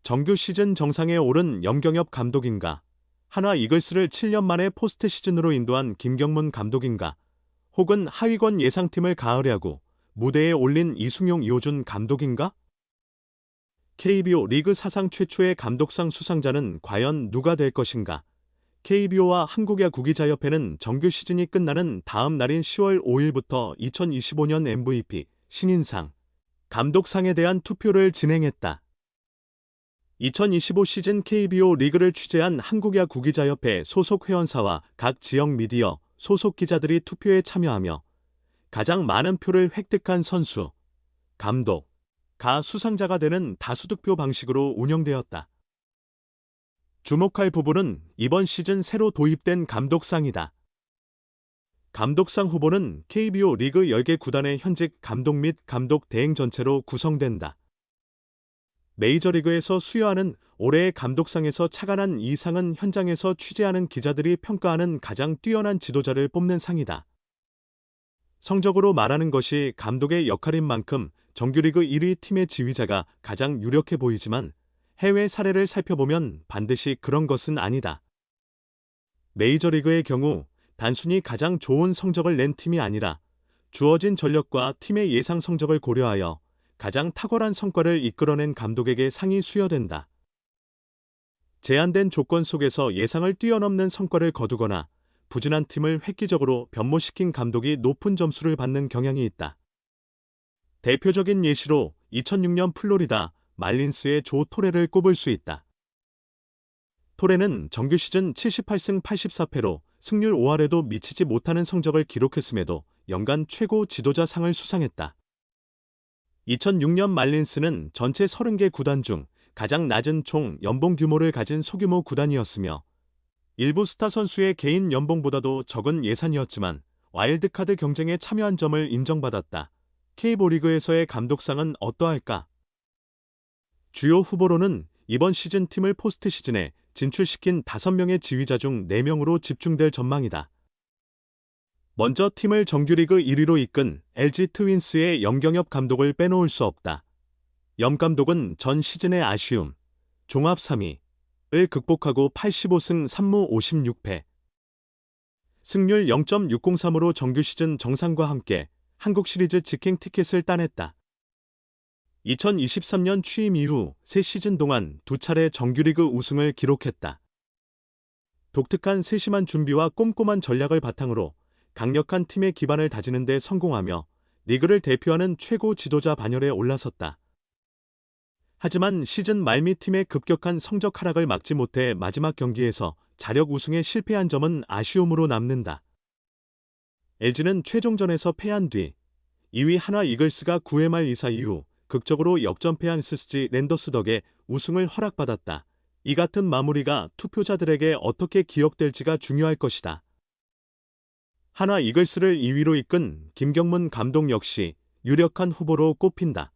정규 시즌 정상에 오른 염경엽 감독인가? 한화 이글스를 7년 만에 포스트 시즌으로 인도한 김경문 감독인가? 혹은 하위권 예상팀을 가으려고 무대에 올린 이승용 이호준 감독인가? KBO 리그 사상 최초의 감독상 수상자는 과연 누가 될 것인가? KBO와 한국야구기자협회는 정규 시즌이 끝나는 다음 날인 10월 5일부터 2025년 MVP, 신인상, 감독상에 대한 투표를 진행했다. 2025 시즌 KBO 리그를 취재한 한국야구기자협회 소속 회원사와 각 지역 미디어 소속 기자들이 투표에 참여하며 가장 많은 표를 획득한 선수, 감독, 가 수상자가 되는 다수득표 방식으로 운영되었다. 주목할 부분은 이번 시즌 새로 도입된 감독상이다. 감독상 후보는 KBO 리그 10개 구단의 현직 감독 및 감독 대행 전체로 구성된다. 메이저리그에서 수여하는 올해의 감독상에서 착안한 이 상은 현장에서 취재하는 기자들이 평가하는 가장 뛰어난 지도자를 뽑는 상이다. 성적으로 말하는 것이 감독의 역할인 만큼 정규리그 1위 팀의 지휘자가 가장 유력해 보이지만 해외 사례를 살펴보면 반드시 그런 것은 아니다. 메이저리그의 경우 단순히 가장 좋은 성적을 낸 팀이 아니라 주어진 전력과 팀의 예상 성적을 고려하여 가장 탁월한 성과를 이끌어낸 감독에게 상이 수여된다. 제한된 조건 속에서 예상을 뛰어넘는 성과를 거두거나 부진한 팀을 획기적으로 변모시킨 감독이 높은 점수를 받는 경향이 있다. 대표적인 예시로 2006년 플로리다 말린스의 조 토레를 꼽을 수 있다. 토레는 정규 시즌 78승 84패로 승률 5할에도 미치지 못하는 성적을 기록했음에도 연간 최고 지도자 상을 수상했다. 2006년 말린스는 전체 30개 구단 중 가장 낮은 총 연봉 규모를 가진 소규모 구단이었으며 일부 스타 선수의 개인 연봉보다도 적은 예산이었지만 와일드카드 경쟁에 참여한 점을 인정받았다. K리그 리그에서의 감독상은 어떠할까? 주요 후보로는 이번 시즌 팀을 포스트 시즌에 진출시킨 5명의 지휘자 중 4명으로 집중될 전망이다. 먼저 팀을 정규리그 1위로 이끈 LG 트윈스의 염경엽 감독을 빼놓을 수 없다. 염 감독은 전 시즌의 아쉬움, 종합 3위를 극복하고 85승 3무 56패, 승률 0.603으로 정규 시즌 정상과 함께 한국 시리즈 직행 티켓을 따냈다. 2023년 취임 이후 3시즌 동안 2차례 정규리그 우승을 기록했다. 독특한 세심한 준비와 꼼꼼한 전략을 바탕으로 강력한 팀의 기반을 다지는 데 성공하며 리그를 대표하는 최고 지도자 반열에 올라섰다. 하지만 시즌 말미 팀의 급격한 성적 하락을 막지 못해 마지막 경기에서 자력 우승에 실패한 점은 아쉬움으로 남는다. LG는 최종전에서 패한 뒤 2위 한화 이글스가 9회 말 2사 이후 극적으로 역전패한 SSG 랜더스 덕에 우승을 허락받았다. 이 같은 마무리가 투표자들에게 어떻게 기억될지가 중요할 것이다. 한화 이글스를 2위로 이끈 김경문 감독 역시 유력한 후보로 꼽힌다.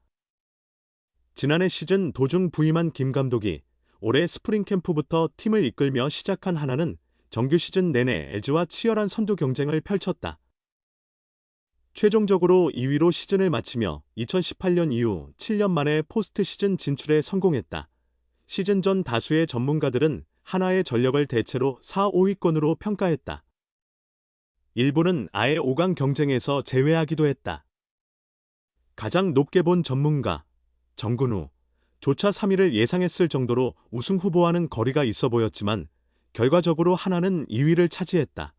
지난해 시즌 도중 부임한 김 감독이 올해 스프링 캠프부터 팀을 이끌며 시작한 한화는 정규 시즌 내내 LG와 치열한 선두 경쟁을 펼쳤다. 최종적으로 2위로 시즌을 마치며 2018년 이후 7년 만에 포스트 시즌 진출에 성공했다. 시즌 전 다수의 전문가들은 한화의 전력을 대체로 4, 5위권으로 평가했다. 일부는 아예 5강 경쟁에서 제외하기도 했다. 가장 높게 본 전문가, 정근우 조차 3위를 예상했을 정도로 우승 후보와는 거리가 있어 보였지만 결과적으로 한화는 2위를 차지했다.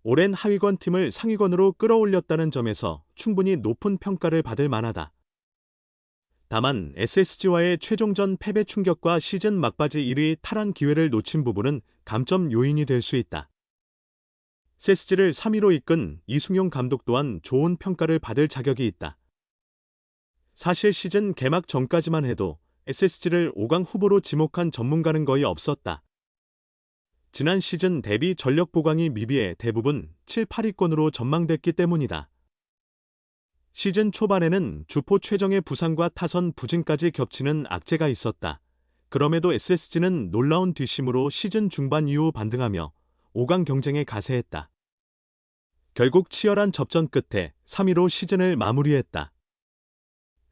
오랜 하위권 팀을 상위권으로 끌어올렸다는 점에서 충분히 높은 평가를 받을 만하다. 다만 SSG와의 최종전 패배 충격과 시즌 막바지 1위 탈환 기회를 놓친 부분은 감점 요인이 될 수 있다. SSG를 3위로 이끈 이승용 감독 또한 좋은 평가를 받을 자격이 있다. 사실 시즌 개막 전까지만 해도 SSG를 5강 후보로 지목한 전문가는 거의 없었다. 지난 시즌 대비 전력 보강이 미비해 대부분 7, 8위권으로 전망됐기 때문이다. 시즌 초반에는 주포 최정의 부상과 타선 부진까지 겹치는 악재가 있었다. 그럼에도 SSG는 놀라운 뒷심으로 시즌 중반 이후 반등하며 5강 경쟁에 가세했다. 결국 치열한 접전 끝에 3위로 시즌을 마무리했다.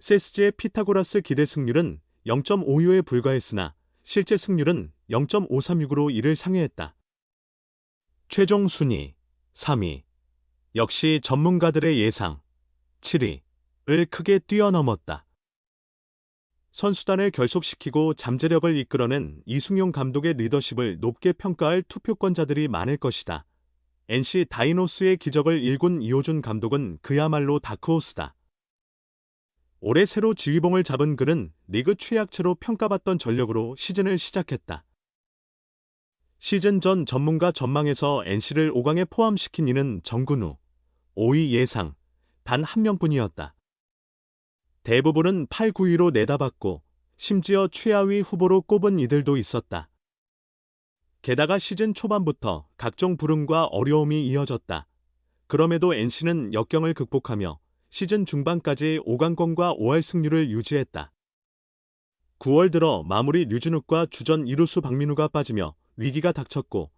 SSG의 피타고라스 기대 승률은 0.56에 불과했으나 실제 승률은 0.536으로 이를 상회했다. 최종 순위 3위. 역시 전문가들의 예상 7위를 크게 뛰어넘었다. 선수단을 결속시키고 잠재력을 이끌어낸 이승용 감독의 리더십을 높게 평가할 투표권자들이 많을 것이다. NC 다이노스의 기적을 일군 이호준 감독은 그야말로 다크호스다. 올해 새로 지휘봉을 잡은 그는 리그 최약체로 평가받던 전력으로 시즌을 시작했다. 시즌 전 전문가 전망에서 NC를 5강에 포함시킨 이는 정근우, 5위 예상, 단 한 명뿐이었다. 대부분은 8, 9위로 내다봤고 심지어 최하위 후보로 꼽은 이들도 있었다. 게다가 시즌 초반부터 각종 불응과 어려움이 이어졌다. 그럼에도 NC는 역경을 극복하며 시즌 중반까지 5강권과 5할 승률을 유지했다. 9월 들어 마무리 류준욱과 주전 이루수 박민우가 빠지며 위기가 닥쳤고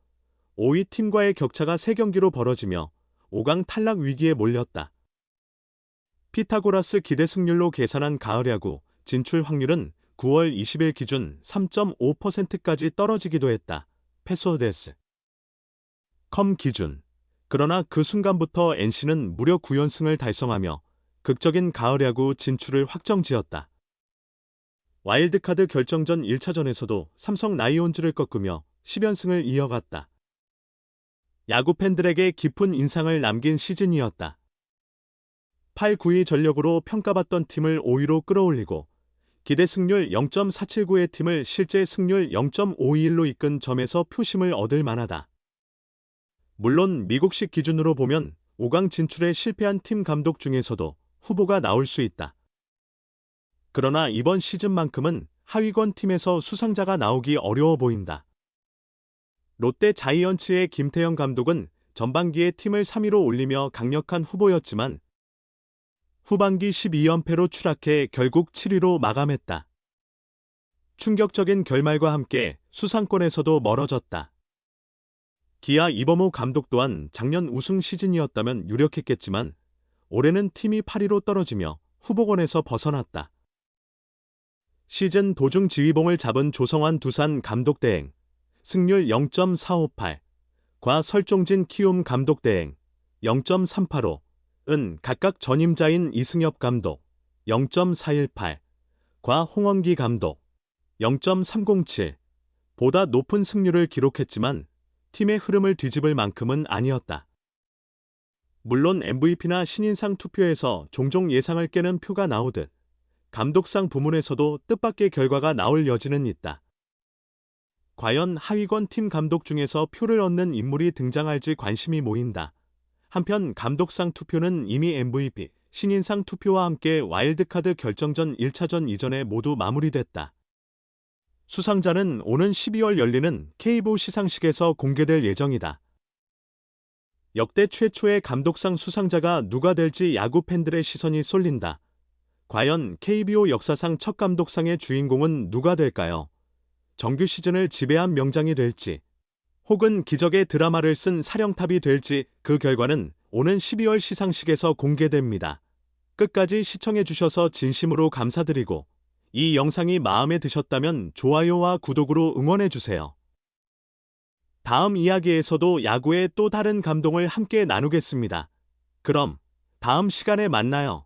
5위 팀과의 격차가 3경기로 벌어지며 5강 탈락 위기에 몰렸다. 피타고라스 기대 승률로 계산한 가을 야구 진출 확률은 9월 20일 기준 3.5%까지 떨어지기도 했다. 패스워데스 컴 기준. 그러나 그 순간부터 NC는 무려 9연승을 달성하며 극적인 가을 야구 진출을 확정지었다. 와일드카드 결정전 1차전에서도 삼성 라이온즈를 꺾으며 10연승을 이어갔다. 야구 팬들에게 깊은 인상을 남긴 시즌이었다. 8, 9위 전력으로 평가받던 팀을 5위로 끌어올리고 기대 승률 0.479의 팀을 실제 승률 0.521로 이끈 점에서 표심을 얻을 만하다. 물론 미국식 기준으로 보면 5강 진출에 실패한 팀 감독 중에서도 후보가 나올 수 있다. 그러나 이번 시즌만큼은 하위권 팀에서 수상자가 나오기 어려워 보인다. 롯데 자이언츠의 김태형 감독은 전반기에 팀을 3위로 올리며 강력한 후보였지만 후반기 12연패로 추락해 결국 7위로 마감했다. 충격적인 결말과 함께 수상권에서도 멀어졌다. 기아 이범호 감독 또한 작년 우승 시즌이었다면 유력했겠지만 올해는 팀이 8위로 떨어지며 후보권에서 벗어났다. 시즌 도중 지휘봉을 잡은 조성환 두산 감독 대행 승률 0.458과 설종진 키움 감독 대행 0.385은 각각 전임자인 이승엽 감독 0.418과 홍원기 감독 0.307보다 높은 승률을 기록했지만 팀의 흐름을 뒤집을 만큼은 아니었다. 물론 MVP나 신인상 투표에서 종종 예상을 깨는 표가 나오듯 감독상 부문에서도 뜻밖의 결과가 나올 여지는 있다. 과연 하위권 팀 감독 중에서 표를 얻는 인물이 등장할지 관심이 모인다. 한편 감독상 투표는 이미 MVP, 신인상 투표와 함께 와일드카드 결정전 1차전 이전에 모두 마무리됐다. 수상자는 오는 12월 열리는 KBO 시상식에서 공개될 예정이다. 역대 최초의 감독상 수상자가 누가 될지 야구 팬들의 시선이 쏠린다. 과연 KBO 역사상 첫 감독상의 주인공은 누가 될까요? 정규 시즌을 지배한 명장이 될지, 혹은 기적의 드라마를 쓴 사령탑이 될지 그 결과는 오는 12월 시상식에서 공개됩니다. 끝까지 시청해주셔서 진심으로 감사드리고 이 영상이 마음에 드셨다면 좋아요와 구독으로 응원해주세요. 다음 이야기에서도 야구의 또 다른 감동을 함께 나누겠습니다. 그럼 다음 시간에 만나요.